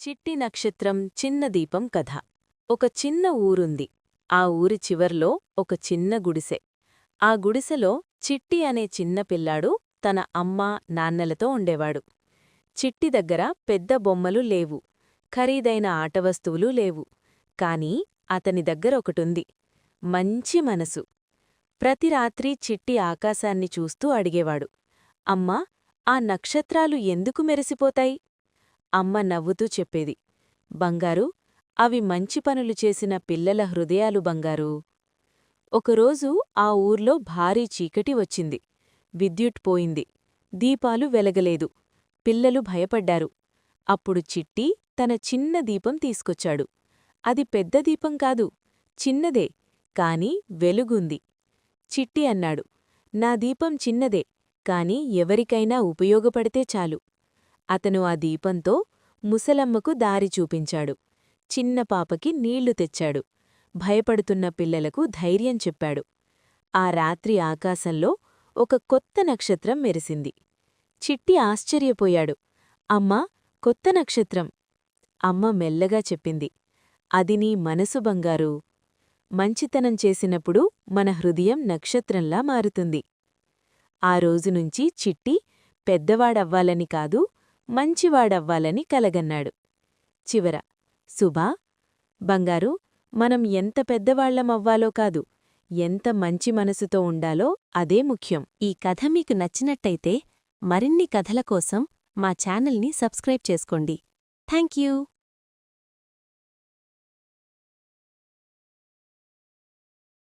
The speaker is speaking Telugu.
చిట్టి నక్షత్రం చిన్న దీపం కథ. ఒక చిన్న ఊరుంది. ఆ ఊరి చివర్లో ఒక చిన్న గుడిసె. ఆ గుడిసెలో చిట్టి అనే చిన్న పిల్లాడు తన అమ్మా నాన్నలతో ఉండేవాడు. చిట్టి దగ్గర పెద్ద బొమ్మలు లేవు, ఖరీదైన ఆటవస్తువులు లేవు. కాని అతని దగ్గర ఒకటుంది, మంచి మనసు. ప్రతి రాత్రీ చిట్టి ఆకాశాన్ని చూస్తూ అడిగేవాడు, అమ్మా, ఆ నక్షత్రాలు ఎందుకు మెరిసిపోతాయి? అమ్మ నవ్వుతూ చెప్పేది, బంగారూ, అవి మంచి పనులు చేసిన పిల్లల హృదయాలు బంగారూ. ఒకరోజు ఆ ఊర్లో భారీ చీకటి వచ్చింది. విద్యుత్ పోయింది. దీపాలు వెలగలేదు. పిల్లలు భయపడ్డారు. అప్పుడు చిట్టి తన చిన్న దీపం తీసుకొచ్చాడు. అది పెద్ద దీపం కాదు, చిన్నదే, కాని వెలుగుంది. చిట్టి అన్నాడు, నా దీపం చిన్నదే, కాని ఎవరికైనా ఉపయోగపడితే చాలు. అతను ఆ దీపంతో ముసలమ్మకు దారి చూపించాడు. చిన్న పాపకి నీళ్లు తెచ్చాడు. భయపడుతున్న పిల్లలకు ధైర్యం చెప్పాడు. ఆ రాత్రి ఆకాశంలో ఒక కొత్త నక్షత్రం మెరిసింది. చిట్టి ఆశ్చర్యపోయాడు. అమ్మా, కొత్త నక్షత్రం. అమ్మ మెల్లగా చెప్పింది, అది నీ మనసు బంగారూ. మంచితనం చేసినప్పుడు మన హృదయం నక్షత్రంలా మారుతుంది. ఆ రోజునుంచి చిట్టి పెద్దవాడవ్వాలని కాదు, మంచివాడవ్వాలని కలగన్నాడు. చివర, సుభా, బంగారు, మనం ఎంత పెద్దవాళ్లమవ్వాలో కాదు, ఎంత మంచి మనసుతో ఉండాలో అదే ముఖ్యం. ఈ కథ మీకు నచ్చినట్టయితే మరిన్ని కథల కోసం మా ఛానల్ని సబ్స్క్రైబ్ చేసుకోండి. Thank you.